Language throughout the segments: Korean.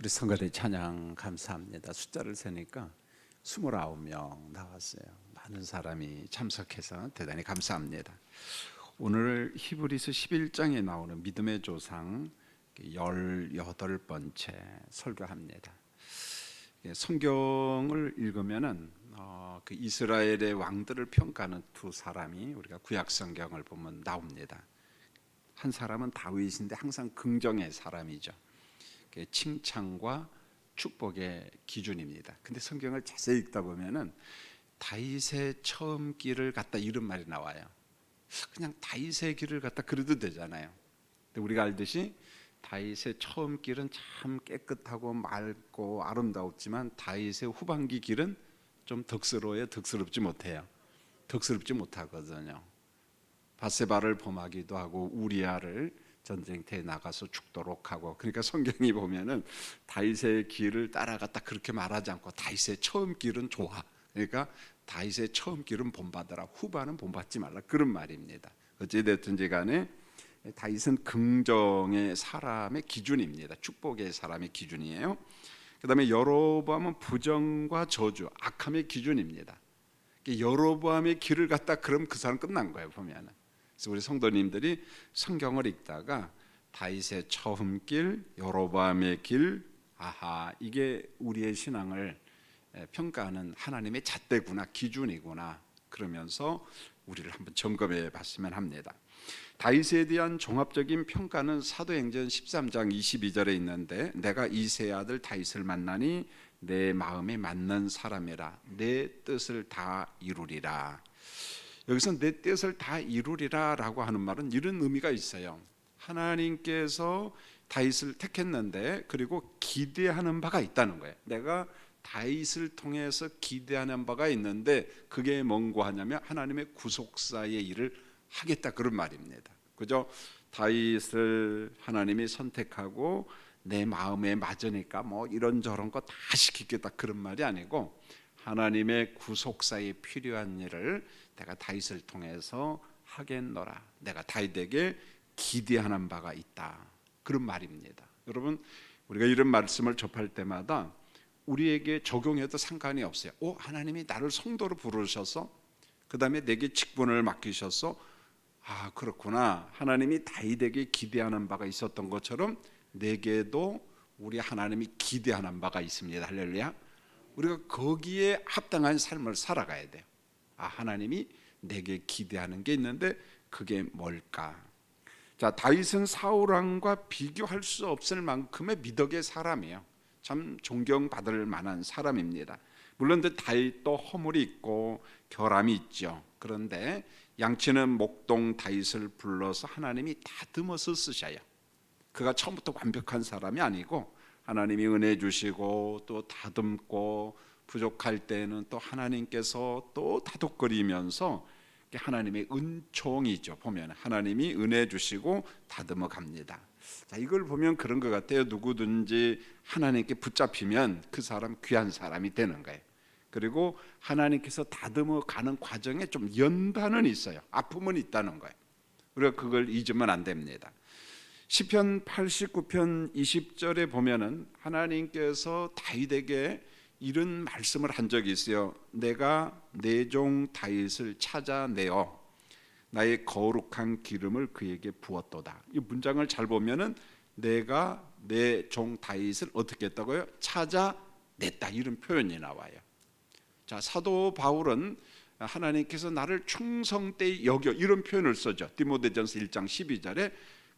우리 성가대 찬양 감사합니다. 숫자를 세니까 29명 나왔어요. 많은 사람이 참석해서 대단히 감사합니다. 오늘 히브리서 11장에 나오는 믿음의 조상 18번째 설교합니다. 성경을 읽으면은 그 이스라엘의 왕들을 평가하는 두 사람이 우리가 구약 성경을 보면 나옵니다. 한 사람은 다윗인데 항상 긍정의 사람이죠. 칭찬과 축복의 기준입니다. 근데 성경을 자세히 읽다 보면은 다윗의 처음 길을 갔다 이런 말이 나와요. 그냥 다윗의 길을 갔다 그래도 되잖아요. 근데 우리가 알듯이 다윗의 처음 길은 참 깨끗하고 맑고 아름다웠지만 다윗의 후반기 길은 좀 덕스러워요. 덕스럽지 못해요. 덕스럽지 못하거든요. 바세바를 범하기도 하고 우리아를 전쟁터에 나가서 죽도록 하고, 그러니까 성경이 보면은 다윗의 길을 따라갔다 그렇게 말하지 않고 다윗의 처음 길은 좋아. 그러니까 다윗의 처음 길은 본받아라, 후반은 본받지 말라, 그런 말입니다. 어찌됐든지 간에 다윗은 긍정의 사람의 기준입니다. 축복의 사람의 기준이에요. 그 다음에 여로보암은 부정과 저주, 악함의 기준입니다. 여로보암의 길을 갔다 그럼 그 사람 끝난 거예요 보면은. 그래서 우리 성도님들이 성경을 읽다가 다윗의 처음 길, 여로보암의 길, 아하, 이게 우리의 신앙을 평가하는 하나님의 잣대구나, 기준이구나, 그러면서 우리를 한번 점검해 봤으면 합니다. 다윗에 대한 종합적인 평가는 사도행전 13장 22절에 있는데, 내가 이새의 아들 다윗을 만나니 내 마음에 맞는 사람이라, 내 뜻을 다 이루리라. 여기서 내 뜻을 다 이루리라 라고 하는 말은 이런 의미가 있어요. 하나님께서 다윗을 택했는데, 그리고 기대하는 바가 있다는 거예요. 내가 다윗을 통해서 기대하는 바가 있는데, 그게 뭔고 하냐면 하나님의 구속사의 일을 하겠다, 그런 말입니다. 그죠? 다윗을 하나님이 선택하고 내 마음에 맞으니까 뭐 이런저런 거 다 시키겠다, 그런 말이 아니고, 하나님의 구속사에 필요한 일을 내가 다윗을 통해서 하겠노라, 내가 다윗에게 기대하는 바가 있다, 그런 말입니다. 여러분, 우리가 이런 말씀을 접할 때마다 우리에게 적용해도 상관이 없어요. 하나님이 나를 성도로 부르셔서 그 다음에 내게 직분을 맡기셔서, 아 그렇구나, 하나님이 다윗에게 기대하는 바가 있었던 것처럼 내게도 우리 하나님이 기대하는 바가 있습니다. 할렐루야. 우리가 거기에 합당한 삶을 살아가야 돼요. 하나님이 내게 기대하는 게 있는데 그게 뭘까? 자, 다윗은 사울왕과 비교할 수 없을 만큼의 미덕의 사람이에요. 참 존경받을 만한 사람입니다. 물론 다윗도 허물이 있고 결함이 있죠. 그런데 양치는 목동 다윗을 불러서 하나님이 다듬어서 쓰셔요. 그가 처음부터 완벽한 사람이 아니고 하나님이 은혜 주시고 또 다듬고, 부족할 때는 또 하나님께서 또 다독거리면서, 하나님의 은총이죠. 보면 하나님이 은혜 주시고 다듬어 갑니다. 자, 이걸 보면 그런 것 같아요. 누구든지 하나님께 붙잡히면 그 사람 귀한 사람이 되는 거예요. 그리고 하나님께서 다듬어 가는 과정에 좀 연단은 있어요. 아픔은 있다는 거예요. 우리가 그걸 잊으면 안 됩니다. 시편 89편 20절에 보면은 하나님께서 다윗에게 이런 말씀을 한 적이 있어요. 내가 내 종 다윗을 찾아내어 나의 거룩한 기름을 그에게 부었도다. 이 문장을 잘 보면은 내가 내 종 다윗을 어떻게 했다고요? 찾아냈다, 이런 표현이 나와요. 자, 사도 바울은 하나님께서 나를 충성되이 여겨, 이런 표현을 쓰죠. 디모데전서 1장 12절에.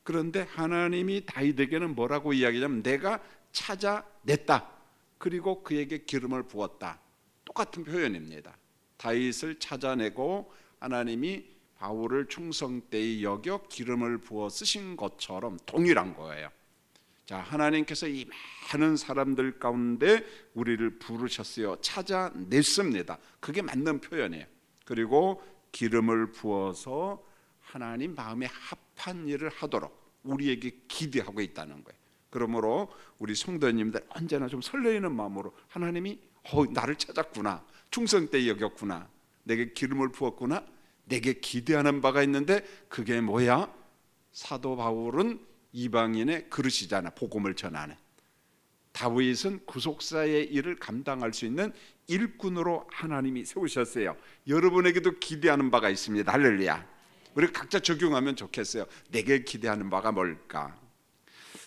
그런데 하나님이 다윗에게는 뭐라고 이야기하냐면 내가 찾아냈다, 그리고 그에게 기름을 부었다. 똑같은 표현입니다. 다윗을 찾아내고 하나님이 바울을 충성되이 여겨 기름을 부어 쓰신 것처럼 동일한 거예요. 자, 하나님께서 이 많은 사람들 가운데 우리를 부르셨어요. 찾아냈습니다. 그게 맞는 표현이에요. 그리고 기름을 부어서 하나님 마음에 합한 일을 하도록 우리에게 기대하고 있다는 거예요. 그러므로 우리 성도님들 언제나 좀 설레이는 마음으로, 하나님이 나를 찾았구나, 충성되이 여겼구나, 내게 기름을 부었구나, 내게 기대하는 바가 있는데 그게 뭐야? 사도 바울은 이방인의 그릇이잖아, 복음을 전하는. 다윗은 구속사의 일을 감당할 수 있는 일꾼으로 하나님이 세우셨어요. 여러분에게도 기대하는 바가 있습니다. 할렐루야. 우리 각자 적용하면 좋겠어요. 내게 기대하는 바가 뭘까?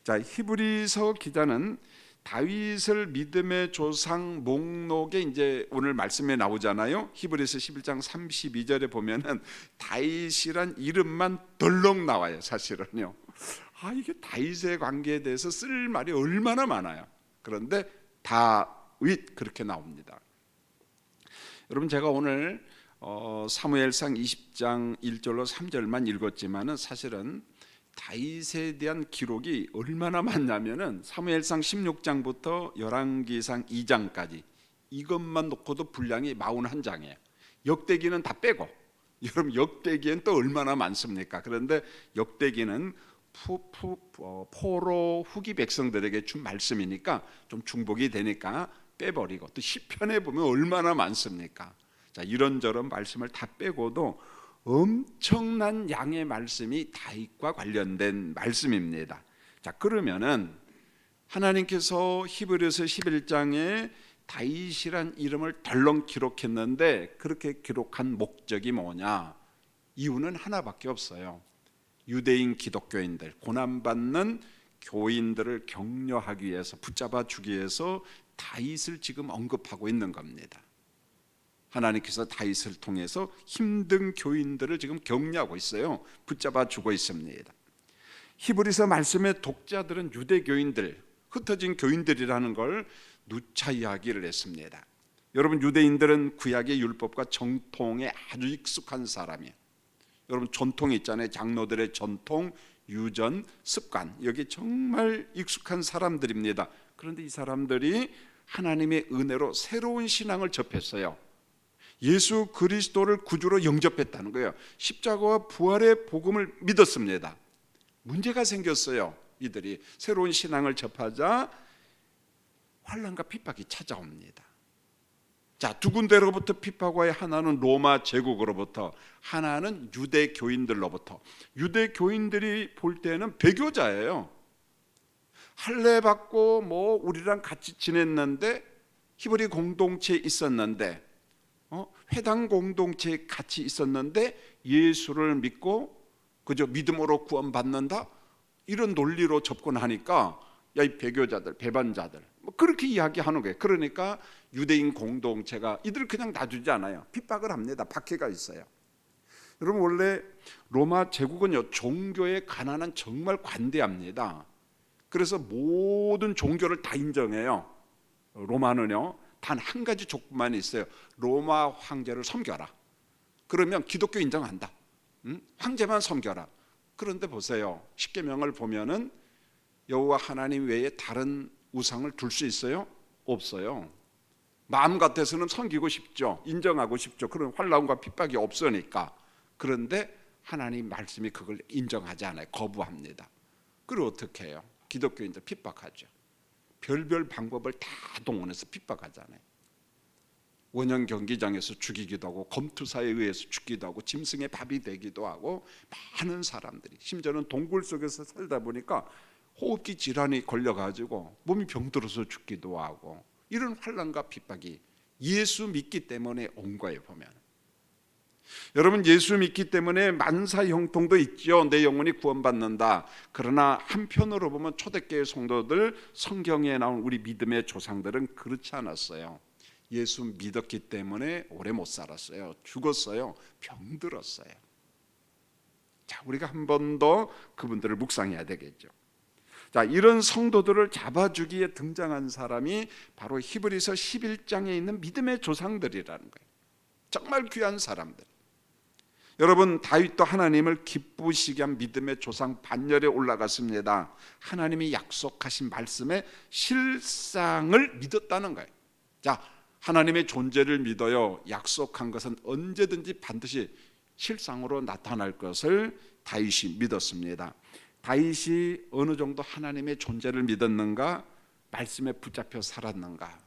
자, 히브리서 기자는 다윗을 믿음의 조상 목록에 이제 오늘 말씀에 나오잖아요. 히브리서 11장 32절에 보면은 다윗이란 이름만 덜렁 나와요. 사실은요. 이게 다윗의 관계에 대해서 쓸 말이 얼마나 많아요. 그런데 다윗 그렇게 나옵니다. 여러분, 제가 오늘 사무엘상 20장 1절로 3절만 읽었지만은 사실은 다윗에 대한 기록이 얼마나 많냐면은 사무엘상 16장부터 열왕기상 2장까지 이것만 놓고도 분량이 41장이에요. 역대기는 다 빼고. 여러분, 역대기엔 또 얼마나 많습니까? 그런데 역대기는 포로 후기 백성들에게 준 말씀이니까 좀 중복이 되니까 빼버리고, 또 시편에 보면 얼마나 많습니까? 자, 이런저런 말씀을 다 빼고도 엄청난 양의 말씀이 다윗과 관련된 말씀입니다. 자, 그러면은 하나님께서 히브리서 11장에 다윗이란 이름을 덜렁 기록했는데 그렇게 기록한 목적이 뭐냐? 이유는 하나밖에 없어요. 유대인 기독교인들, 고난받는 교인들을 격려하기 위해서, 붙잡아 주기 위해서 다윗을 지금 언급하고 있는 겁니다. 하나님께서 다윗을 통해서 힘든 교인들을 지금 격려하고 있어요. 붙잡아 주고 있습니다. 히브리서 말씀의 독자들은 유대 교인들, 흩어진 교인들이라는 걸 누차 이야기를 했습니다. 여러분, 유대인들은 구약의 율법과 정통에 아주 익숙한 사람이에요. 여러분, 전통이 있잖아요. 장로들의 전통, 유전, 습관, 여기 정말 익숙한 사람들입니다. 그런데 이 사람들이 하나님의 은혜로 새로운 신앙을 접했어요. 예수 그리스도를 구주로 영접했다는 거예요. 십자가와 부활의 복음을 믿었습니다. 문제가 생겼어요. 이들이 새로운 신앙을 접하자 환난과 핍박이 찾아옵니다. 자, 두 군데로부터 핍박 와요. 하나는 로마 제국으로부터, 하나는 유대 교인들로부터. 유대 교인들이 볼 때는 배교자예요. 할례 받고 우리랑 같이 지냈는데, 히브리 공동체에 있었는데, 회당 공동체에 같이 있었는데 예수를 믿고 그저 믿음으로 구원받는다, 이런 논리로 접근하니까 야, 이 배교자들, 배반자들, 그렇게 이야기하는 거예요. 그러니까 유대인 공동체가 이들을 그냥 놔두지 않아요. 핍박을 합니다. 박해가 있어요. 여러분, 원래 로마 제국은요, 종교의 가난은 정말 관대합니다. 그래서 모든 종교를 다 인정해요. 로마는요, 단 한 가지 조건만 있어요. 로마 황제를 섬겨라. 그러면 기독교 인정한다. 황제만 섬겨라. 그런데 보세요. 십계명을 보면은 여호와 하나님 외에 다른 우상을 둘 수 있어요? 없어요. 마음 같아서는 섬기고 싶죠. 인정하고 싶죠. 그런 환난과 핍박이 없으니까. 그런데 하나님 말씀이 그걸 인정하지 않아요. 거부합니다. 그리고 어떻게 해요? 기독교인들 핍박하죠. 별별 방법을 다 동원해서 핍박하잖아요. 원형 경기장에서 죽이기도 하고, 검투사에 의해서 죽기도 하고, 짐승의 밥이 되기도 하고, 많은 사람들이, 심지어는 동굴 속에서 살다 보니까 호흡기 질환이 걸려가지고 몸이 병들어서 죽기도 하고, 이런 환난과 핍박이 예수 믿기 때문에 온 거예요. 보면 여러분, 예수 믿기 때문에 만사 형통도 있죠. 내 영혼이 구원받는다. 그러나 한편으로 보면 초대교회 성도들, 성경에 나온 우리 믿음의 조상들은 그렇지 않았어요. 예수 믿었기 때문에 오래 못 살았어요. 죽었어요. 병들었어요. 자, 우리가 한 번 더 그분들을 묵상해야 되겠죠. 자, 이런 성도들을 잡아주기에 등장한 사람이 바로 히브리서 11장에 있는 믿음의 조상들이라는 거예요. 정말 귀한 사람들. 여러분, 다윗도 하나님을 기쁘시게 한 믿음의 조상 반열에 올라갔습니다. 하나님이 약속하신 말씀의 실상을 믿었다는 거예요. 자, 하나님의 존재를 믿어요. 약속한 것은 언제든지 반드시 실상으로 나타날 것을 다윗이 믿었습니다. 다윗이 어느 정도 하나님의 존재를 믿었는가? 말씀에 붙잡혀 살았는가?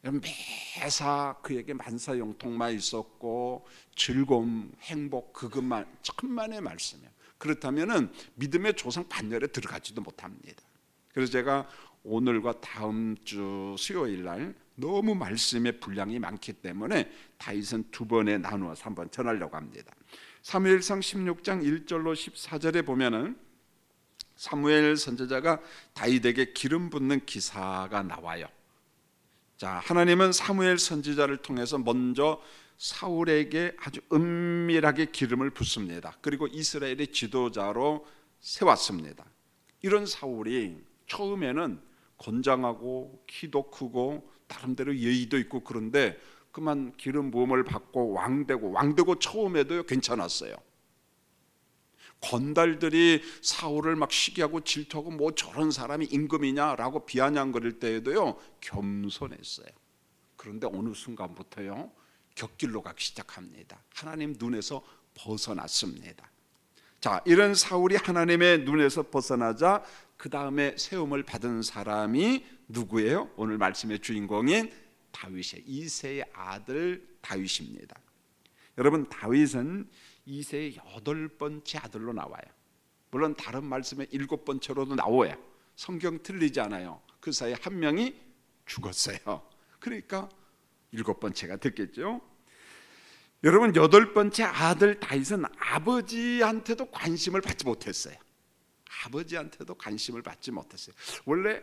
매사 그에게 만사형통만 있었고 즐거움, 행복, 그것만, 천만의 말씀이에요. 그렇다면 믿음의 조상 반열에 들어가지도 못합니다. 그래서 제가 오늘과 다음 주 수요일 날 너무 말씀의 분량이 많기 때문에 다윗은 두 번에 나누어서 한번 전하려고 합니다. 사무엘상 16장 1절로 14절에 보면은 사무엘 선지자가 다윗에게 기름 붓는 기사가 나와요. 자, 하나님은 사무엘 선지자를 통해서 먼저 사울에게 아주 은밀하게 기름을 붓습니다. 그리고 이스라엘의 지도자로 세웠습니다. 이런 사울이 처음에는 건장하고 키도 크고 나름대로 예의도 있고, 그런데 그만 기름 부음을 받고 왕되고 처음에도 괜찮았어요. 건달들이 사울을 막 시기하고 질투하고 뭐 저런 사람이 임금이냐라고 비아냥거릴 때에도요 겸손했어요. 그런데 어느 순간부터요 곁길로 가기 시작합니다. 하나님 눈에서 벗어났습니다. 자, 이런 사울이 하나님의 눈에서 벗어나자 그 다음에 세움을 받은 사람이 누구예요? 오늘 말씀의 주인공인 다윗의 이새의 아들 다윗입니다. 여러분, 다윗은 이새의 8번째 아들로 나와요. 물론 다른 말씀에 7번째로도 나와요. 성경 틀리지 않아요. 그 사이에 한 명이 죽었어요. 그러니까 7번째가 됐겠죠. 여러분, 8번째 아들 다윗은 아버지한테도 관심을 받지 못했어요. 아버지한테도 관심을 받지 못했어요. 원래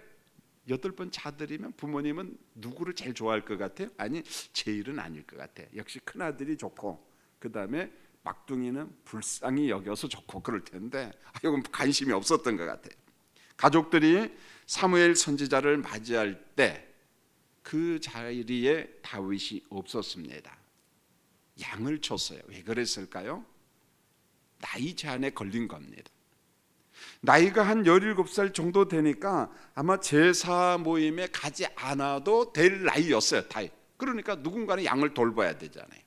8번째 아들이면 부모님은 누구를 제일 좋아할 것 같아요? 아니, 제일은 아닐 것 같아요. 역시 큰아들이 좋고 그 다음에 막둥이는 불쌍히 여겨서 좋고 그럴 텐데 이건 관심이 없었던 것 같아요. 가족들이 사무엘 선지자를 맞이할 때 그 자리에 다윗이 없었습니다. 양을 쳤어요. 왜 그랬을까요? 나이 제한에 걸린 겁니다. 나이가 한 17살 정도 되니까 아마 제사 모임에 가지 않아도 될 나이였어요. 다윗. 그러니까 누군가는 양을 돌봐야 되잖아요.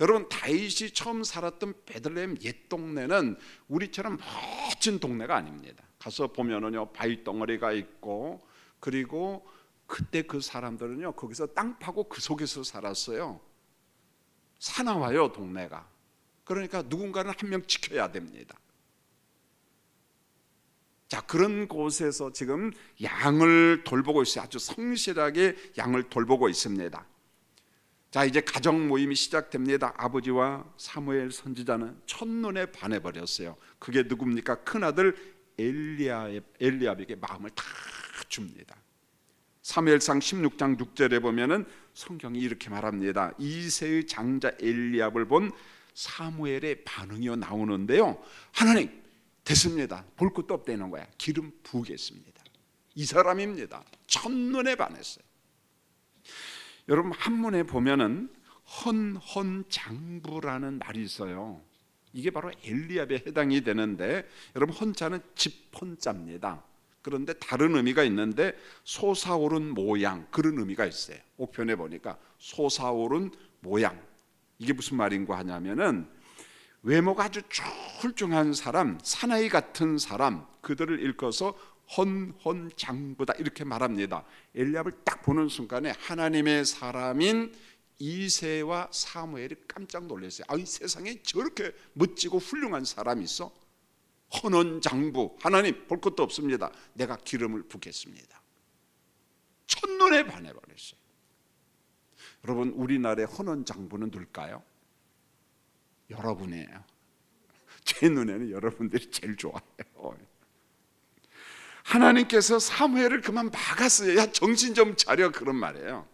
여러분, 다윗이 처음 살았던 베들레헴 옛 동네는 우리처럼 멋진 동네가 아닙니다. 가서 보면은요 바위 덩어리가 있고, 그리고 그때 그 사람들은요 거기서 땅 파고 그 속에서 살았어요. 사나워요 동네가. 그러니까 누군가는 한 명 지켜야 됩니다. 자, 그런 곳에서 지금 양을 돌보고 있어요. 아주 성실하게 양을 돌보고 있습니다. 자, 이제 가정 모임이 시작됩니다. 아버지와 사무엘 선지자는 첫눈에 반해버렸어요. 그게 누굽니까? 큰아들 엘리압에게 마음을 다 줍니다. 사무엘상 16장 6절에 보면은 성경이 이렇게 말합니다. 이새의 장자 엘리압을 본 사무엘의 반응이 나오는데요, 하나님 됐습니다. 볼 것도 없다는 거야. 기름 부으겠습니다. 이 사람입니다. 첫눈에 반했어요. 여러분, 한문에 보면은 헌헌장부라는 말이 있어요. 이게 바로 엘리압에 해당이 되는데, 여러분 헌자는 집헌자입니다. 그런데 다른 의미가 있는데 솟아오른 모양, 그런 의미가 있어요. 옥편에 보니까 솟아오른 모양, 이게 무슨 말인가 하냐면은 외모가 아주 출중한 사람, 사나이 같은 사람, 그들을 일컬어서 헌헌장부다 이렇게 말합니다. 엘리압을 딱 보는 순간에 하나님의 사람인 이새와 사무엘이 깜짝 놀랐어요. 이 세상에 저렇게 멋지고 훌륭한 사람이 있어? 헌헌장부, 하나님 볼 것도 없습니다. 내가 기름을 붓겠습니다. 첫눈에 반해버렸어요. 여러분, 우리나라의 헌헌장부는 누굴까요? 여러분이에요. 제 눈에는 여러분들이 제일 좋아요. 하나님께서 사무엘을 그만 막았어요. 야, 정신 좀 차려, 그런 말이에요.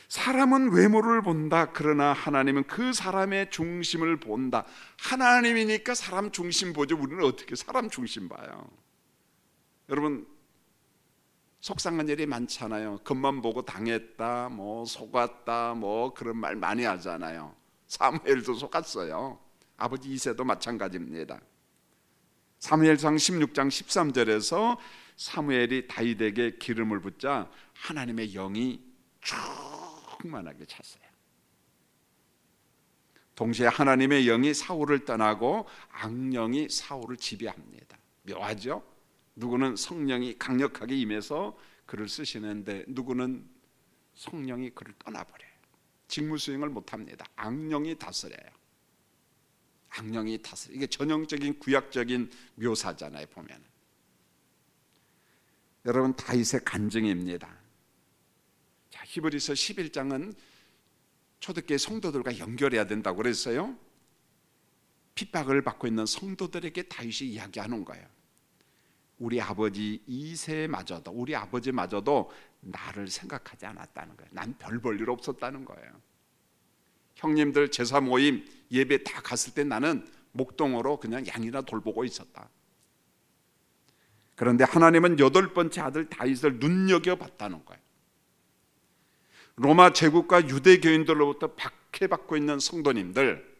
사람은 외모를 본다. 그러나 하나님은 그 사람의 중심을 본다. 하나님이니까 사람 중심 보죠. 우리는 어떻게 사람 중심 봐요? 여러분, 속상한 일이 많잖아요. 겉만 보고 당했다, 뭐 속았다, 뭐 그런 말 많이 하잖아요. 사무엘도 속았어요. 아버지 이새도 마찬가지입니다. 사무엘상 16장 13절에서 사무엘이 다윗에게 기름을 붓자 하나님의 영이 충만하게 찼어요. 동시에 하나님의 영이 사울을 떠나고 악령이 사울을 지배합니다. 묘하죠? 누구는 성령이 강력하게 임해서 글을 쓰시는데 누구는 성령이 그를 떠나버려요. 직무 수행을 못합니다. 악령이 다스려요. 악령이 다스려. 이게 전형적인 구약적인 묘사잖아요, 보면. 여러분, 다윗의 간증입니다. 자, 히브리서 11장은 초대교회 성도들과 연결해야 된다고 그랬어요. 핍박을 받고 있는 성도들에게 다윗이 이야기하는 거예요. 우리 아버지 이새마저도, 우리 아버지마저도 나를 생각하지 않았다는 거예요. 난 별 볼 일 없었다는 거예요. 형님들 제사 모임 예배 다 갔을 때 나는 목동으로 그냥 양이나 돌보고 있었다. 그런데 하나님은 8번째 아들 다윗을 눈여겨봤다는 거예요. 로마 제국과 유대교인들로부터 박해받고 있는 성도님들,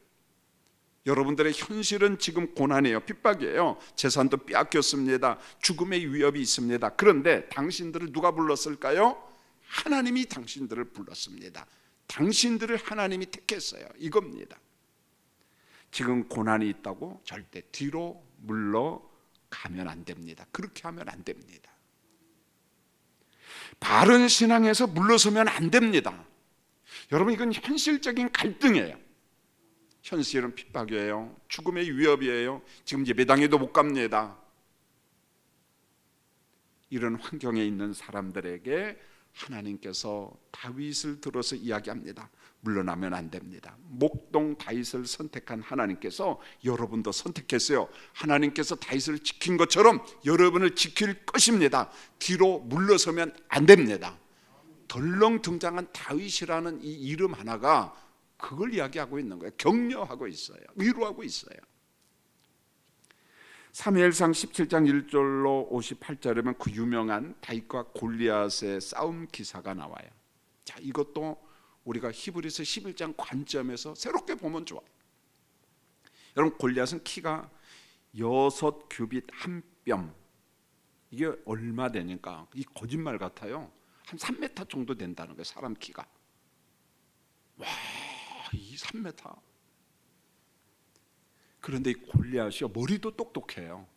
여러분들의 현실은 지금 고난이에요. 핍박이에요. 재산도 빼앗겼습니다. 죽음의 위협이 있습니다. 그런데 당신들을 누가 불렀을까요? 하나님이 당신들을 불렀습니다. 당신들을 하나님이 택했어요. 이겁니다. 지금 고난이 있다고 절대 뒤로 물러가면 안 됩니다. 그렇게 하면 안 됩니다. 바른 신앙에서 물러서면 안 됩니다. 여러분, 이건 현실적인 갈등이에요. 현실은 핍박이에요. 죽음의 위협이에요. 지금 예배당에도 못 갑니다. 이런 환경에 있는 사람들에게 하나님께서 다윗을 들어서 이야기합니다. 물러나면 안 됩니다. 목동 다윗을 선택한 하나님께서 여러분도 선택했어요. 하나님께서 다윗을 지킨 것처럼 여러분을 지킬 것입니다. 뒤로 물러서면 안 됩니다. 덜렁 등장한 다윗이라는 이 이름 하나가 그걸 이야기하고 있는 거예요. 격려하고 있어요. 위로하고 있어요. 사무엘상 17장 1절로 58절에 보면 그 유명한 다윗과 골리앗의 싸움 기사가 나와요. 자, 이것도 우리가 히브리서 11장 관점에서 새롭게 보면 좋아요. 여러분, 골리앗은 키가 6규빗 한 뼘. 이게 얼마 되니까 이 거짓말 같아요. 한 3m 정도 된다는 거예요. 사람 키가. 와, 이 3m. 그런데 이 골리앗이요, 머리도 똑똑해요.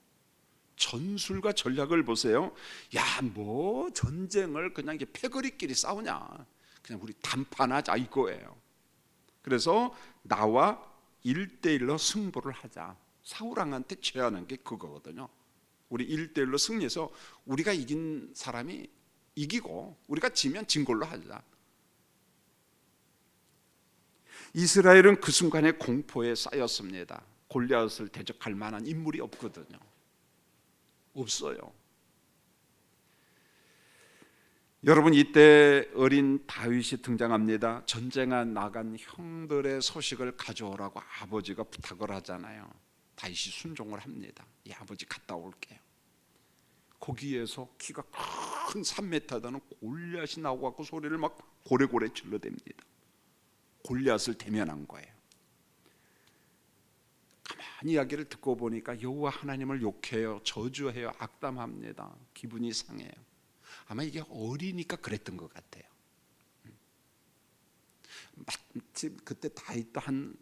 전술과 전략을 보세요. 야, 뭐 전쟁을 그냥 이게 패거리끼리 싸우냐, 그냥 우리 단판하자 이거예요. 그래서 나와 1대1로 승부를 하자. 사울왕한테 취하는 게 그거거든요. 우리 1대1로 승리해서 우리가 이긴 사람이 이기고 우리가 지면 진 걸로 하자. 이스라엘은 그 순간에 공포에 쌓였습니다. 골리앗을 대적할 만한 인물이 없거든요. 없어요. 여러분, 이때 어린 다윗이 등장합니다. 전쟁에 나간 형들의 소식을 가져오라고 아버지가 부탁을 하잖아요. 다윗이 순종을 합니다. 이 아버지 갔다 올게요. 거기에서 키가 큰 3m 되는 골리앗이 나오고 소리를 막 고래고래 질러댑니다. 골리앗을 대면한 거예요. 가만히 이야기를 듣고 보니까 여호와 하나님을 욕해요, 저주해요, 악담합니다. 기분이 상해요. 아마 이게 어리니까 그랬던 것 같아요. 마침 그때 다윗도 한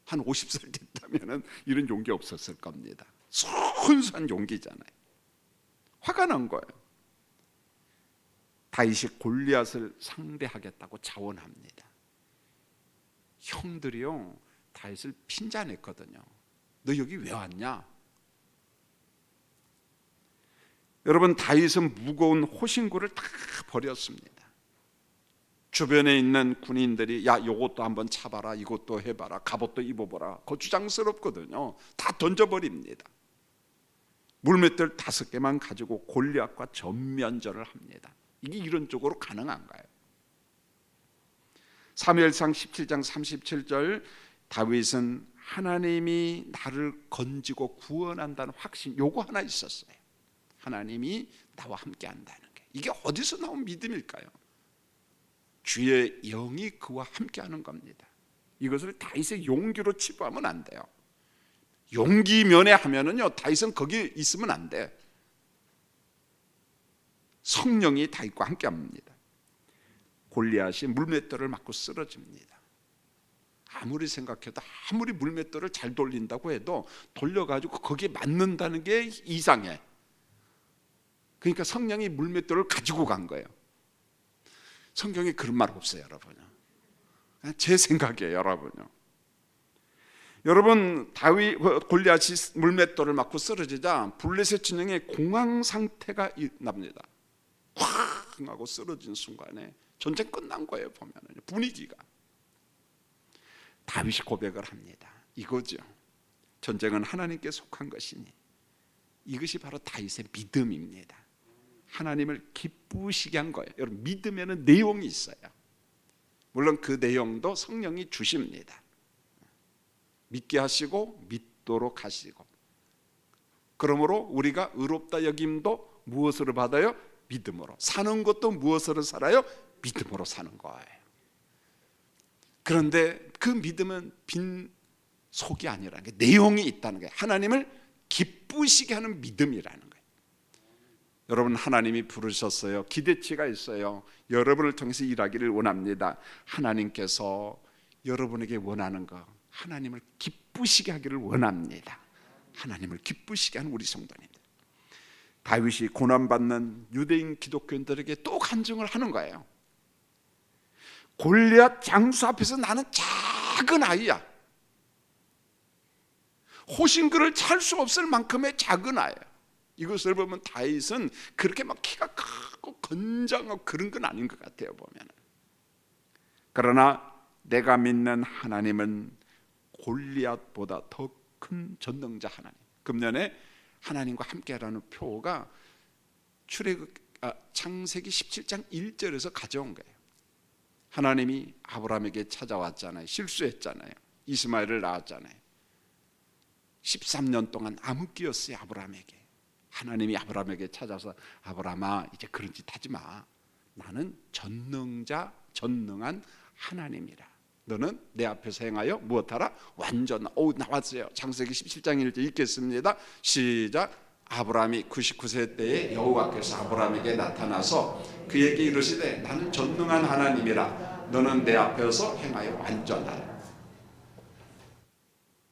50살 됐다면 이런 용기 없었을 겁니다. 순수한 용기잖아요. 화가 난 거예요. 다윗이 골리앗을 상대하겠다고 자원합니다. 형들이요, 다윗을 핀잔했거든요. 너 여기 왜 왔냐? 여러분, 다윗은 무거운 호신구를 다 버렸습니다. 주변에 있는 군인들이 야, 요것도 한번 차봐라, 이것도 해봐라, 갑옷도 입어보라, 거추장스럽거든요. 다 던져버립니다. 물맷돌 5개만 가지고 골리앗과 전면전을 합니다. 이게 이론적으로 가능한가요? 사무엘상 17장 37절, 다윗은 하나님이 나를 건지고 구원한다는 확신, 요거 하나 있었어요. 하나님이 나와 함께 한다는 게. 이게 어디서 나온 믿음일까요? 주의 영이 그와 함께 하는 겁니다. 이것을 다윗의 용기로 치부하면 안 돼요. 용기 면회하면은요, 다윗은 거기 있으면 안 돼. 성령이 다윗과 함께 합니다. 골리앗이 물맷돌을 맞고 쓰러집니다. 아무리 생각해도, 아무리 물맷돌을 잘 돌린다고 해도 돌려가지고 거기에 맞는다는 게 이상해. 그러니까 성령이 물맷돌을 가지고 간 거예요. 성경에 그런 말 없어요, 여러분. 제 생각이에요, 여러분. 여러분, 다윗 골리앗이 물맷돌을 맞고 쓰러지자 블레셋 진영의 공황 상태가 납니다. 확 하고 쓰러진 순간에 전쟁 끝난 거예요. 보면은 분위기가. 다윗이 고백을 합니다. 이거죠. 전쟁은 하나님께 속한 것이니. 이것이 바로 다윗의 믿음입니다. 하나님을 기쁘시게 한 거예요. 여러분, 믿음에는 내용이 있어요. 물론 그 내용도 성령이 주십니다. 믿게 하시고 믿도록 하시고, 그러므로 우리가 의롭다 여김도 무엇으로 받아요? 믿음으로. 사는 것도 무엇으로 살아요? 믿음으로 사는 거예요. 그런데 그 믿음은 빈 속이 아니라는 게, 내용이 있다는 거예요. 하나님을 기쁘시게 하는 믿음이라는 거예요. 여러분, 하나님이 부르셨어요. 기대치가 있어요. 여러분을 통해서 일하기를 원합니다. 하나님께서 여러분에게 원하는 거, 하나님을 기쁘시게 하기를 원합니다. 하나님을 기쁘시게 하는 우리 성도님들. 다윗이 고난받는 유대인 기독교인들에게 또 간증을 하는 거예요. 골리앗 장수 앞에서 나는 작은 아이야. 호신글을 찰 수 없을 만큼의 작은 아이야. 이것을 보면 다윗은 그렇게 막 키가 크고 건장하고 그런 건 아닌 것 같아요, 보면. 그러나 내가 믿는 하나님은 골리앗보다 더 큰 전능자 하나님. 금년에 하나님과 함께하라는 표가 창세기 17장 1절에서 가져온 거예요. 하나님이 아브라함에게 찾아왔잖아요. 실수했잖아요. 이스마엘을 낳았잖아요. 13년 동안 암흑기였어요, 아브라함에게. 하나님이 아브라함에게 찾아서, 아브라함아, 이제 그런 짓 하지 마. 나는 전능한 하나님이라. 너는 내 앞에서 행하여 무엇하라? 완전한. 나왔어요. 창세기 17장 1절 읽겠습니다. 시작. 아브라함이 99세 때에 여호와께서 아브라함에게 나타나서 그에게 이르시되 나는 전능한 하나님이라. 너는 내 앞에서 행하여 완전하라.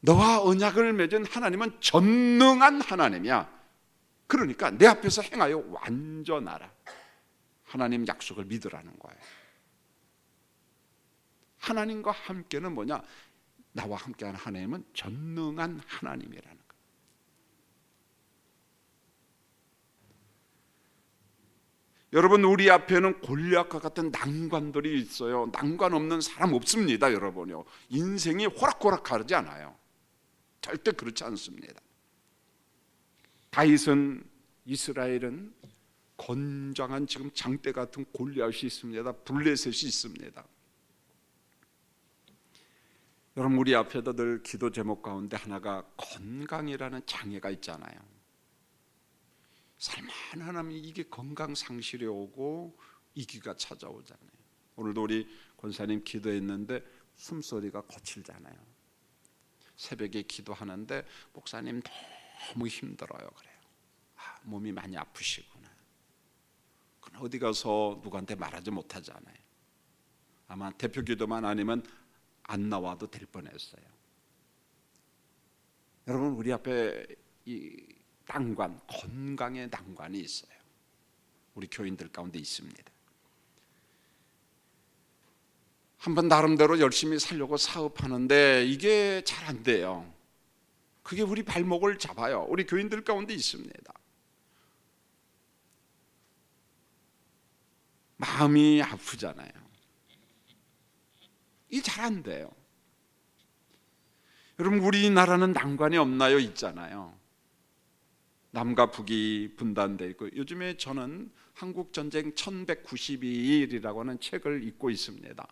너와 언약을 맺은 하나님은 전능한 하나님이야. 그러니까 내 앞에서 행하여 완전하라. 하나님 약속을 믿으라는 거예요. 하나님과 함께는 뭐냐? 나와 함께하는 하나님은 전능한 하나님이라는 거예요. 여러분, 우리 앞에는 골리앗과 같은 난관들이 있어요. 난관 없는 사람 없습니다, 여러분요. 인생이 호락호락하지 않아요. 절대 그렇지 않습니다. 다윗은, 이스라엘은 건장한 지금 장대 같은 골리앗이 있습니다. 블레셋이 있습니다. 여러분, 우리 앞에도 늘 기도 제목 가운데 하나가 건강이라는 장애가 있잖아요. 살만하면 이게 건강 상실이 오고 이기가 찾아오잖아요. 오늘도 우리 권사님 기도했는데 숨소리가 거칠잖아요. 새벽에 기도하는데 목사님 너무 힘들어요. 그래요. 몸이 많이 아프시구나. 그럼 어디 가서 누구한테 말하지 못하잖아요. 아마 대표 기도만 아니면 안 나와도 될 뻔했어요. 여러분, 우리 앞에 이 난관, 건강의 난관이 있어요. 우리 교인들 가운데 있습니다. 한번 나름대로 열심히 살려고 사업하는데 이게 잘 안 돼요. 그게 우리 발목을 잡아요. 우리 교인들 가운데 있습니다. 마음이 아프잖아요. 이게 잘 안 돼요. 여러분, 우리나라는 난관이 없나요? 있잖아요. 남과 북이 분단되어 있고, 요즘에 저는 한국전쟁 1192일이라고 하는 책을 읽고 있습니다.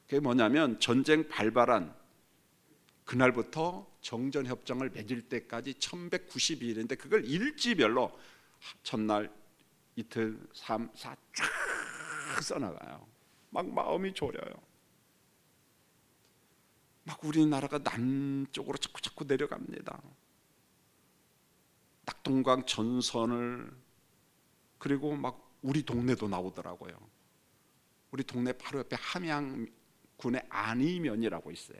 그게 뭐냐면 전쟁 발발한 그날부터 정전협정을 맺을 때까지 1192일인데 그걸 일지별로 첫날, 이틀, 3, 4 쫙 써나가요. 막 마음이 졸여요. 막 우리나라가 남쪽으로 자꾸 내려갑니다. 낙동강 전선을, 그리고 막 우리 동네도 나오더라고요. 우리 동네 바로 옆에 함양군의 안이면이라고 있어요.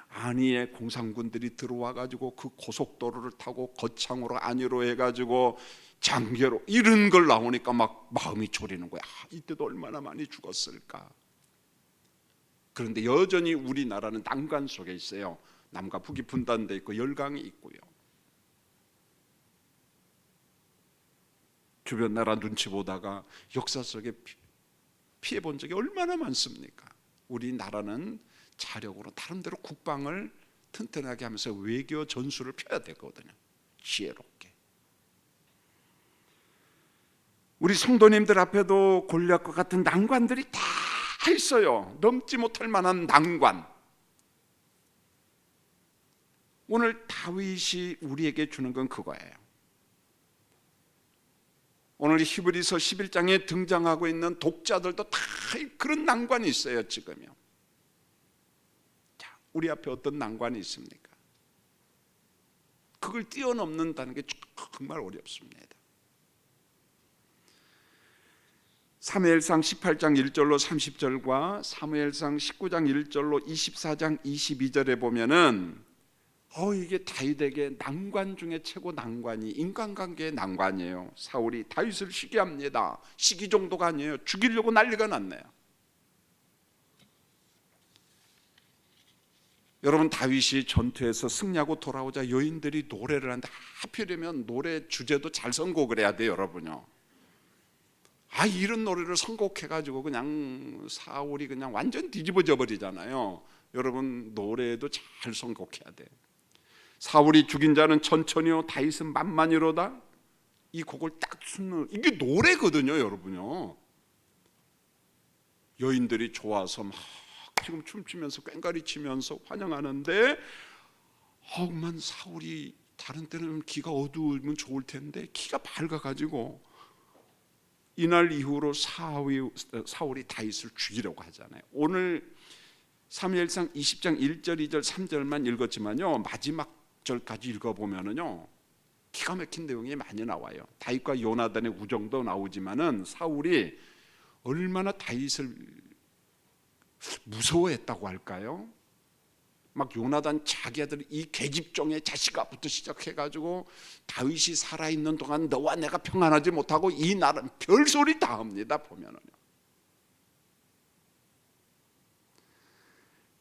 안이에 공산군들이 들어와 가지고 그 고속도로를 타고 거창으로 안이로 해가지고 장계로 이런 걸 나오니까 막 마음이 졸이는 거야. 이때도 얼마나 많이 죽었을까. 그런데 여전히 우리나라는 난관 속에 있어요. 남과 북이 분단돼 있고 열강이 있고요. 주변 나라 눈치 보다가 역사 속에 피해 본 적이 얼마나 많습니까? 우리나라는 자력으로 나름대로 국방을 튼튼하게 하면서 외교 전술을 펴야 되거든요. 지혜롭게. 우리 성도님들 앞에도 골리앗과 같은 난관들이 다 있어요. 넘지 못할 만한 난관. 오늘 다윗이 우리에게 주는 건 그거예요. 오늘 히브리서 11장에 등장하고 있는 독자들도 다 그런 난관이 있어요. 지금요. 자, 우리 앞에 어떤 난관이 있습니까? 그걸 뛰어넘는다는 게 정말 어렵습니다. 사무엘상 18장 1절로 30절과 사무엘상 19장 1절로 24장 22절에 보면은 이게 다윗에게 난관 중에 최고 난관이 인간관계의 난관이에요. 사울이 다윗을 시기합니다. 시기 정도가 아니에요. 죽이려고 난리가 났네요. 여러분, 다윗이 전투에서 승리하고 돌아오자 여인들이 노래를 하는데 하필이면 노래 주제도 잘 선곡을 해야 돼요. 여러분요. 이런 노래를 선곡해가지고 그냥 사울이 그냥 완전 뒤집어져 버리잖아요. 여러분, 노래도 잘 선곡해야 돼. 사울이 죽인 자는 천천히요 다윗은 만만이로다. 이 곡을 딱 쓰는 이게 노래거든요. 여러분요. 여인들이 좋아서 막 지금 춤추면서 꽹과리 치면서 환영하는데 만 사울이 다른 때는 기가 어두우면 좋을 텐데 기가 밝아가지고 이날 이후로 사울이 다윗을 죽이려고 하잖아요. 오늘 사무엘상 20장 1절 2절 3절만 읽었지만요 마지막 절까지 읽어보면은요 기가 막힌 내용이 많이 나와요. 다윗과 요나단의 우정도 나오지만은 사울이 얼마나 다윗을 무서워했다고 할까요? 막 요나단 자기 아들 이 계집종의 자식아부터 시작해가지고 다윗이 살아있는 동안 너와 내가 평안하지 못하고 이 나라 별소리 다 합니다. 보면은요.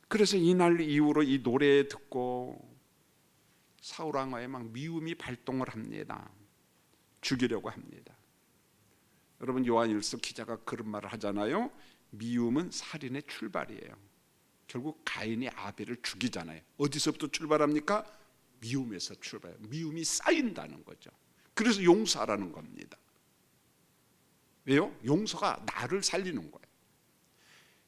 그래서 이날 이후로 이 노래 듣고 사울 왕후에 막 미움이 발동을 합니다. 죽이려고 합니다. 여러분, 요한일서 기자가 그런 말을 하잖아요. 미움은 살인의 출발이에요. 결국 가인이 아벨을 죽이잖아요. 어디서부터 출발합니까? 미움에서 출발해요. 미움이 쌓인다는 거죠. 그래서 용서하라는 겁니다. 왜요? 용서가 나를 살리는 거예요.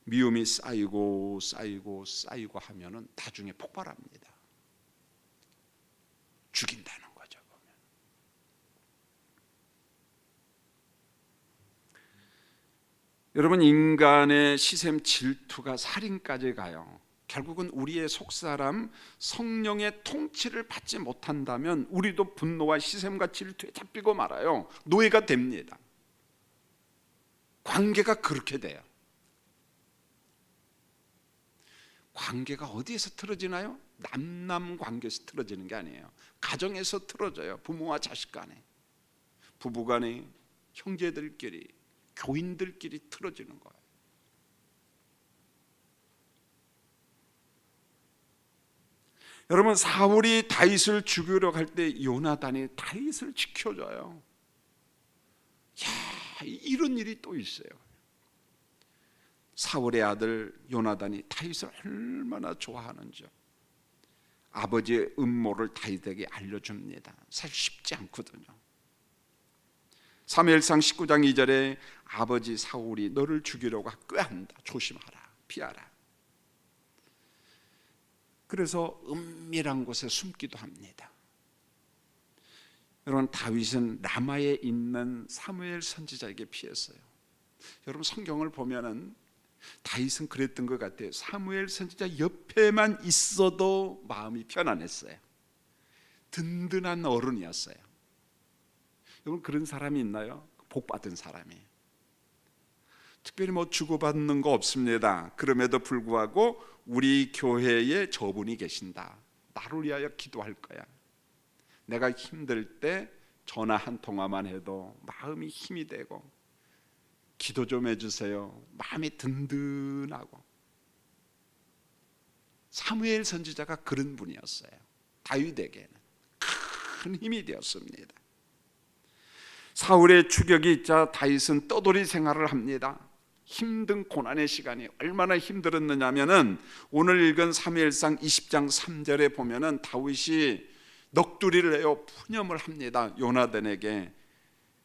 미움이 쌓이고 쌓이고 쌓이고 하면은 나중에 폭발합니다. 죽인다는 거죠. 보면. 여러분, 인간의 시샘 질투가 살인까지 가요. 결국은 우리의 속사람 성령의 통치를 받지 못한다면 우리도 분노와 시샘과 질투에 잡히고 말아요. 노예가 됩니다. 관계가 그렇게 돼요. 관계가 어디에서 틀어지나요? 남남 관계에서 틀어지는 게 아니에요. 가정에서 틀어져요. 부모와 자식 간에, 부부 간에, 형제들끼리, 교인들끼리 틀어지는 거예요. 여러분, 사울이 다윗을 죽이려고 할 때 요나단이 다윗을 지켜줘요. 이런 일이 또 있어요. 사울의 아들 요나단이 다윗을 얼마나 좋아하는지 아버지의 음모를 다윗에게 알려줍니다. 사실 쉽지 않거든요. 사무엘상 19장 2절에 아버지 사울이 너를 죽이려고 꾀한다. 조심하라. 피하라. 그래서 은밀한 곳에 숨기도 합니다. 여러분, 다윗은 라마에 있는 사무엘 선지자에게 피했어요. 여러분, 성경을 보면은 다윗은 그랬던 것 같아요. 사무엘 선지자 옆에만 있어도 마음이 편안했어요. 든든한 어른이었어요. 여러분, 그런 사람이 있나요? 복 받은 사람이. 특별히 뭐 주고받는 거 없습니다. 그럼에도 불구하고 우리 교회에 저분이 계신다. 나를 위하여 기도할 거야. 내가 힘들 때 전화 한 통화만 해도 마음이 힘이 되고 기도 좀 해주세요. 마음이 든든하고. 사무엘 선지자가 그런 분이었어요. 다윗에게는 큰 힘이 되었습니다. 사울의 추격이 있자 다윗은 떠돌이 생활을 합니다. 힘든 고난의 시간이 얼마나 힘들었느냐면은 오늘 읽은 사무엘상 20장 3절에 보면은 다윗이 넋두리를 내어 푸념을 합니다. 요나단에게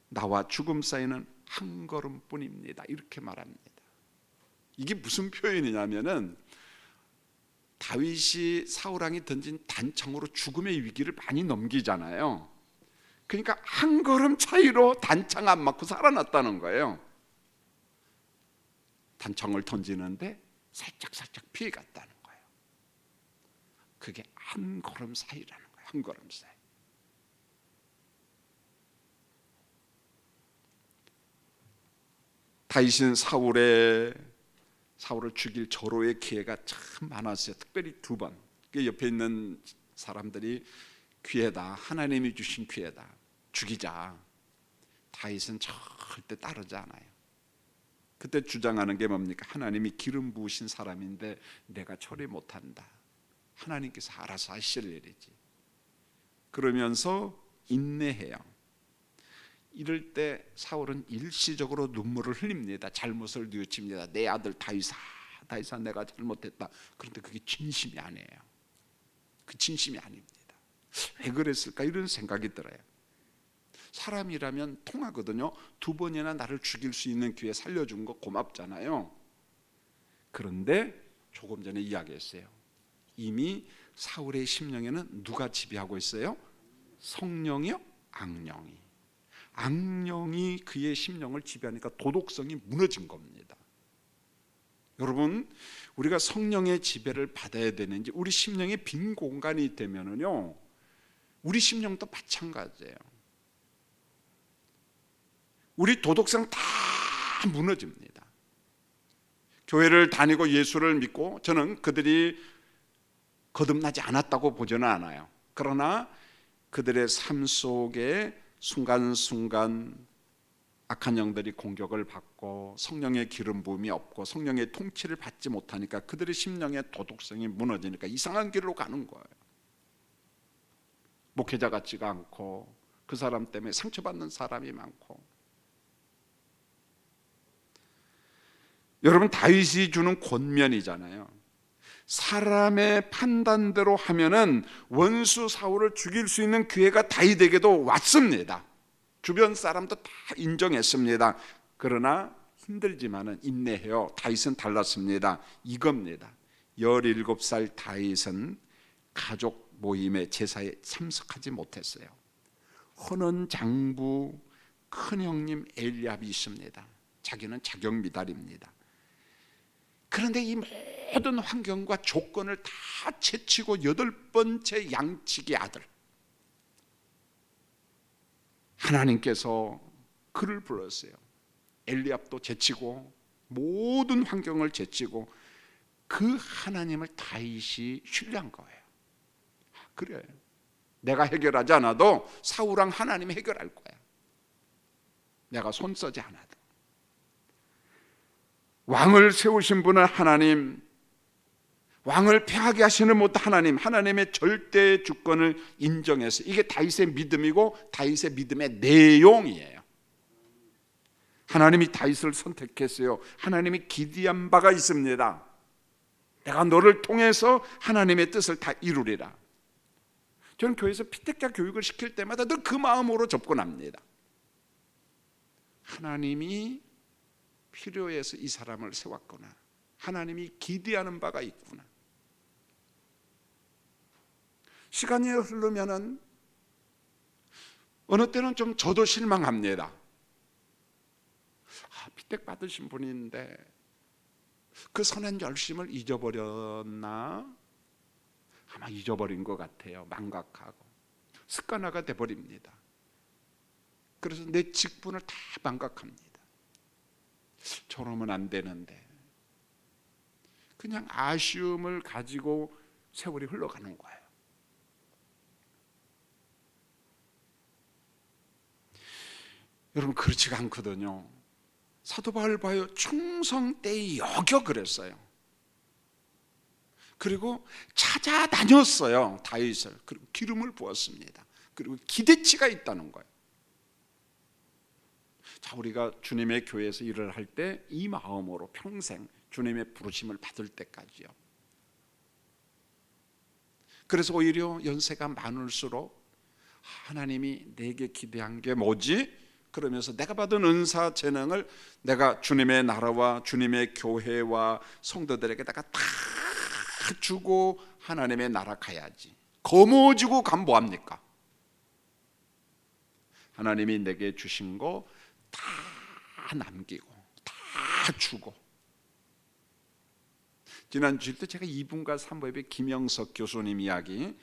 나와 죽음 사이는 한 걸음뿐입니다. 이렇게 말합니다. 이게 무슨 표현이냐면은 다윗이 사울 왕이 던진 단창으로 죽음의 위기를 많이 넘기잖아요. 그러니까 한 걸음 차이로 단창 안 맞고 살아났다는 거예요. 단창을 던지는데 살짝 피해 갔다는 거예요. 그게 한 걸음 사이라는 거예요. 한 걸음 사이. 다윗은 사울을 죽일 절호의 기회가 참 많았어요. 특별히 두 번. 옆에 있는 사람들이 기회다, 하나님이 주신 기회다, 죽이자. 다윗은 절대 따르지 않아요. 그때 주장하는 게 뭡니까? 하나님이 기름 부으신 사람인데 내가 처리 못한다. 하나님께서 알아서 하실 일이지. 그러면서 인내해요. 이럴 때 사울은 일시적으로 눈물을 흘립니다. 잘못을 뉘우칩니다. 내 아들 다윗아 내가 잘못했다. 그런데 그게 진심이 아니에요. 그 진심이 아닙니다. 왜 그랬을까? 이런 생각이 들어요. 사람이라면 통하거든요. 두 번이나 나를 죽일 수 있는 기회 살려준 거 고맙잖아요. 그런데 조금 전에 이야기했어요. 이미 사울의 심령에는 누가 지배하고 있어요? 성령이요? 악령이 그의 심령을 지배하니까 도덕성이 무너진 겁니다. 여러분, 우리가 성령의 지배를 받아야 되는지, 우리 심령에 빈 공간이 되면은요, 우리 심령도 마찬가지예요. 우리 도덕성 다 무너집니다. 교회를 다니고 예수를 믿고 저는 그들이 거듭나지 않았다고 보지는 않아요. 그러나 그들의 삶 속에 순간순간 악한 영들이 공격을 받고 성령의 기름 부음이 없고 성령의 통치를 받지 못하니까 그들의 심령의 도덕성이 무너지니까 이상한 길로 가는 거예요. 목회자 같지가 않고 그 사람 때문에 상처받는 사람이 많고. 여러분, 다윗이 주는 권면이잖아요. 사람의 판단대로 하면은 원수 사울을 죽일 수 있는 기회가 다윗에게도 왔습니다. 주변 사람도 다 인정했습니다. 그러나 힘들지만은 인내해요. 다윗은 달랐습니다. 이겁니다. 17살 다윗은 가족 모임의 제사에 참석하지 못했어요. 혼은 장부 큰형님 엘리압이 있습니다. 자기는 자격 미달입니다. 그런데 이 모든 환경과 조건을 다 제치고 8번째 양치기 아들, 하나님께서 그를 불렀어요. 엘리압도 제치고 모든 환경을 제치고 그 하나님을 다윗이 신뢰한 거예요. 그래요. 내가 해결하지 않아도 사울왕 하나님이 해결할 거야. 내가 손 써지 않아도. 왕을 세우신 분은 하나님, 왕을 패하게 하시는 모든 하나님, 하나님의 절대 주권을 인정해서, 이게 다윗의 믿음이고 다윗의 믿음의 내용이에요. 하나님이 다윗을 선택했어요. 하나님이 기대한 바가 있습니다. 내가 너를 통해서 하나님의 뜻을 다 이루리라. 저는 교회에서 피택자 교육을 시킬 때마다 늘 그 마음으로 접근합니다. 하나님이 필요해서 이 사람을 세웠구나. 하나님이 기대하는 바가 있구나. 시간이 흐르면은 어느 때는 좀 저도 실망합니다. 피택 받으신 분인데 그 선한 열심을 잊어버렸나? 아마 잊어버린 것 같아요. 망각하고 습관화가 돼버립니다. 그래서 내 직분을 다 망각합니다. 저러면 안 되는데, 그냥 아쉬움을 가지고 세월이 흘러가는 거예요. 여러분, 그렇지가 않거든요. 사도 바울 봐요. 충성 때에 여겨 그랬어요. 그리고 찾아다녔어요. 다윗을. 그리고 기름을 부었습니다. 그리고 기대치가 있다는 거예요. 자, 우리가 주님의 교회에서 일을 할 때 이 마음으로 평생 주님의 부르심을 받을 때까지요. 그래서 오히려 연세가 많을수록 하나님이 내게 기대한 게 뭐지? 그러면서 내가 받은 은사 재능을 내가 주님의 나라와 주님의 교회와 성도들에게다가 다 주고 하나님의 나라 가야지. 거머쥐고 가면 뭐합니까? 하나님이 내게 주신 거 다 남기고 다 주고. 지난주에도 제가 2부인가 3부에 김영석 교수님 이야기,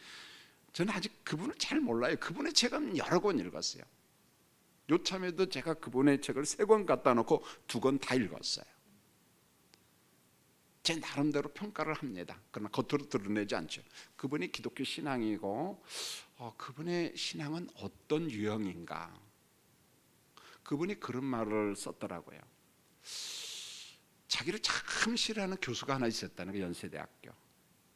저는 아직 그분을 잘 몰라요. 그분의 책은 여러 권 읽었어요. 요참에도 제가 그분의 책을 3권 갖다 놓고 2권 다 읽었어요. 제 나름대로 평가를 합니다. 그러나 겉으로 드러내지 않죠. 그분이 기독교 신앙이고 그분의 신앙은 어떤 유형인가, 그분이 그런 말을 썼더라고요. 자기를 참 싫어하는 교수가 하나 있었다는 거, 연세대학교.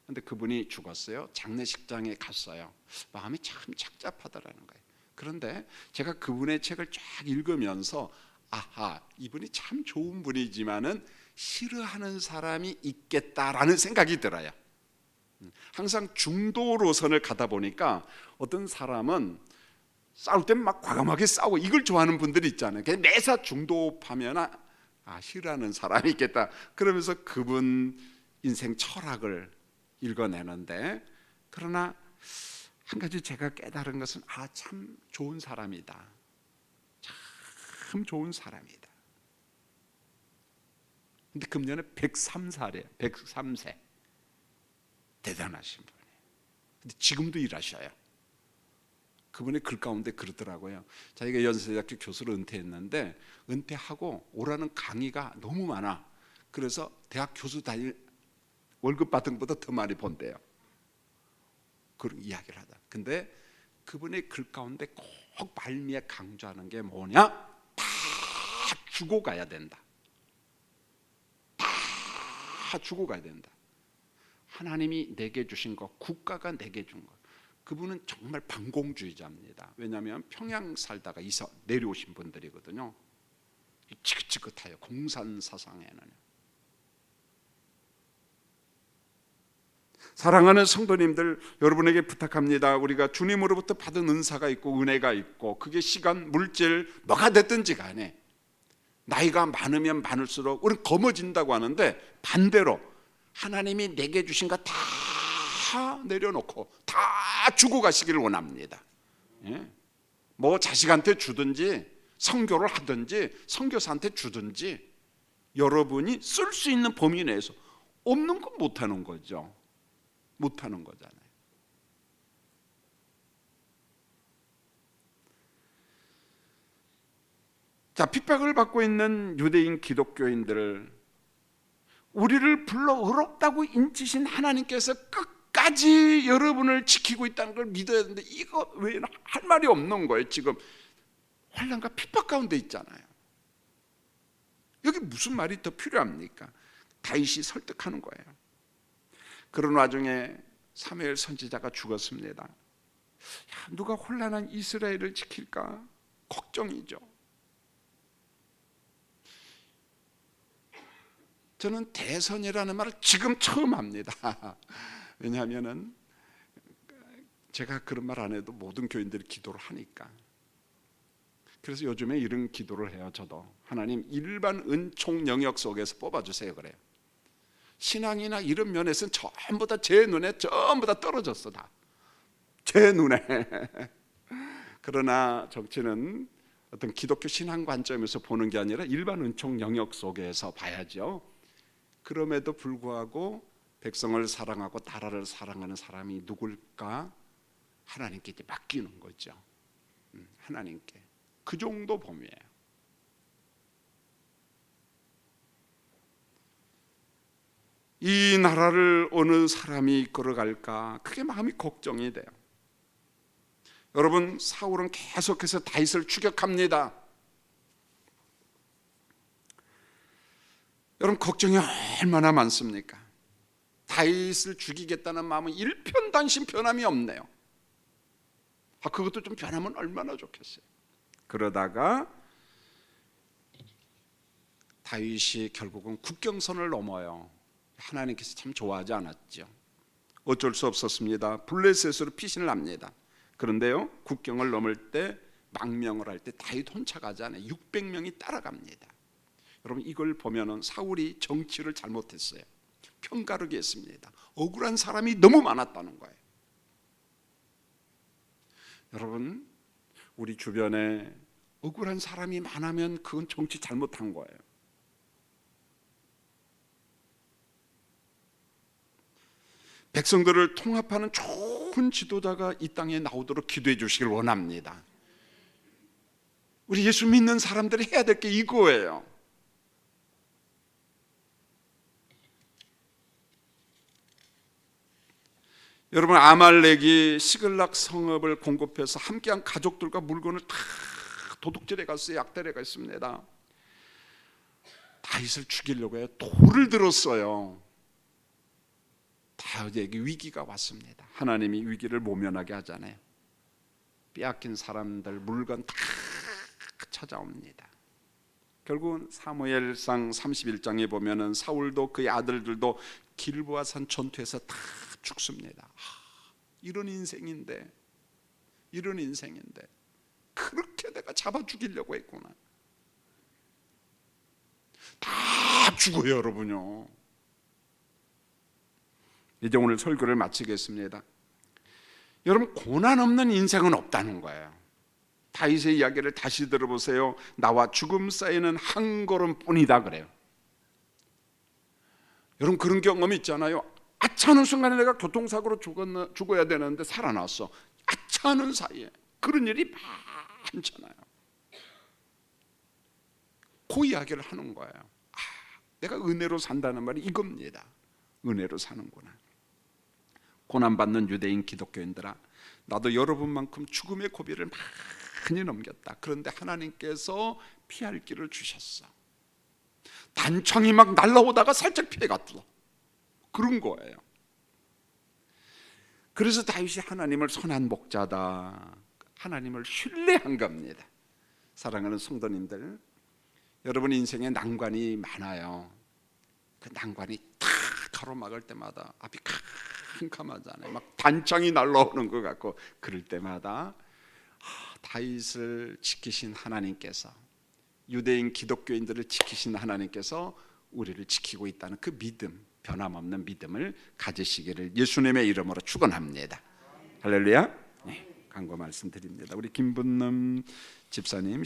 근데 그분이 죽었어요. 장례식장에 갔어요. 마음이 참 착잡하더라는 거예요. 그런데 제가 그분의 책을 쫙 읽으면서 아하, 이분이 참 좋은 분이지만은 싫어하는 사람이 있겠다라는 생각이 들어요. 항상 중도로선을 가다 보니까 어떤 사람은 싸울 때 막 과감하게 싸우고 이걸 좋아하는 분들이 있잖아요. 그냥 매사 중도파면 싫어하는 사람이 있겠다 그러면서 그분 인생 철학을 읽어내는데, 그러나 한 가지 제가 깨달은 것은 참 좋은 사람이다. 참 좋은 사람이다. 근데 금년에 103세래요. 103세. 대단하신 분이에요. 근데 지금도 일하셔요. 그분의 글 가운데 그러더라고요. 자기가 연세대학교 교수로 은퇴했는데 은퇴하고 오라는 강의가 너무 많아. 그래서 대학 교수 다닐 월급 받은 것보다 더 많이 번대요. 그런 이야기를 하다. 근데 그분의 글 가운데 꼭 말미에 강조하는 게 뭐냐? 다 주고 가야 된다. 다 주고 가야 된다. 하나님이 내게 주신 것, 국가가 내게 준 것. 그분은 정말 반공주의자입니다. 왜냐하면 평양 살다가 내려오신 분들이거든요. 지긋지긋해요. 공산사상에는. 사랑하는 성도님들, 여러분에게 부탁합니다. 우리가 주님으로부터 받은 은사가 있고 은혜가 있고, 그게 시간, 물질, 뭐가 됐든지 간에 나이가 많으면 많을수록 우리는 검어진다고 하는데, 반대로 하나님이 내게 주신 거 다 내려놓고 다 주고 가시기를 원합니다. 뭐 자식한테 주든지 선교를 하든지 선교사한테 주든지 여러분이 쓸 수 있는 범위 내에서, 없는 건 못하는 거죠. 못하는 거잖아요. 자, 핍박을 받고 있는 유대인 기독교인들을 우리를 불러 의롭다고 인치신 하나님께서 끝까지 여러분을 지키고 있다는 걸 믿어야 되는데, 이거 외에는 할 말이 없는 거예요. 지금 환난과 핍박 가운데 있잖아요. 여기 무슨 말이 더 필요합니까? 다윗이 설득하는 거예요. 그런 와중에 사무엘 선지자가 죽었습니다. 누가 혼란한 이스라엘을 지킬까 걱정이죠. 저는 대선이라는 말을 지금 처음 합니다. 왜냐하면 제가 그런 말 안 해도 모든 교인들이 기도를 하니까. 그래서 요즘에 이런 기도를 해요. 저도 하나님, 일반 은총 영역 속에서 뽑아주세요 그래요. 신앙이나 이런 면에서는 전부 다 제 눈에 전부 다 떨어졌어. 다 제 눈에. 그러나 정치는 어떤 기독교 신앙 관점에서 보는 게 아니라 일반 은총 영역 속에서 봐야죠. 그럼에도 불구하고 백성을 사랑하고 나라를 사랑하는 사람이 누굴까? 하나님께 이제 맡기는 거죠. 하나님께. 그 정도 범위예요. 이 나라를 어느 사람이 이끌어갈까? 그게 마음이 걱정이 돼요. 여러분, 사울은 계속해서 다윗을 추격합니다. 여러분, 걱정이 얼마나 많습니까? 다윗을 죽이겠다는 마음은 일편단심 변함이 없네요. 그것도 좀 변하면 얼마나 좋겠어요. 그러다가 다윗이 결국은 국경선을 넘어요. 하나님께서 참 좋아하지 않았죠. 어쩔 수 없었습니다. 블레셋으로 피신을 합니다. 그런데요, 국경을 넘을 때 망명을 할 때 다윗 혼자 가지 않아요. 600명이 따라갑니다. 여러분, 이걸 보면은 사울이 정치를 잘못했어요. 편가르기 했습니다. 억울한 사람이 너무 많았다는 거예요. 여러분, 우리 주변에 억울한 사람이 많으면 그건 정치 잘못한 거예요. 백성들을 통합하는 좋은 지도자가 이 땅에 나오도록 기도해 주시길 원합니다. 우리 예수 믿는 사람들이 해야 될 게 이거예요. 여러분, 아말렉이 시글락 성읍을 공급해서 함께한 가족들과 물건을 다 도둑질해 갔어요. 약탈해 갔습니다. 다윗을 죽이려고 해요. 돌을 들었어요. 다윗에게 위기가 왔습니다. 하나님이 위기를 모면하게 하잖아요. 빼앗긴 사람들, 물건 다 찾아옵니다. 결국은 사무엘상 31장에 보면은 사울도 그의 아들들도 길보아산 전투에서 다 죽습니다. 이런 인생인데 그렇게 내가 잡아 죽이려고 했구나. 다 죽어요, 여러분요. 이제 오늘 설교를 마치겠습니다. 여러분, 고난 없는 인생은 없다는 거예요. 다윗의 이야기를 다시 들어보세요. 나와 죽음 사이는 한 걸음뿐이다 그래요. 여러분, 그런 경험 있잖아요. 아차하는 순간에 내가 교통사고로 죽어야 되는데 살아났어. 아차하는 사이에. 그런 일이 많잖아요. 그 이야기를 하는 거예요. 내가 은혜로 산다는 말이 이겁니다. 은혜로 사는구나. 고난받는 유대인 기독교인들아, 나도 여러분만큼 죽음의 고비를 많이 넘겼다. 그런데 하나님께서 피할 길을 주셨어. 단청이 막 날라오다가 살짝 피해갔어. 그런 거예요. 그래서 다윗이 하나님을 선한 목자다, 하나님을 신뢰한 겁니다. 사랑하는 성도님들, 여러분 인생에 난관이 많아요. 그 난관이 탁 가로막을 때마다 앞이 캄캄하잖아요. 막 단창이 날라오는 것 같고, 그럴 때마다 다윗을 지키신 하나님께서, 유대인 기독교인들을 지키신 하나님께서 우리를 지키고 있다는 그 믿음, 변함없는 믿음을 가지시기를 예수님의 이름으로 축원합니다. 할렐루야. 네, 간구 말씀드립니다. 우리 김분남 집사님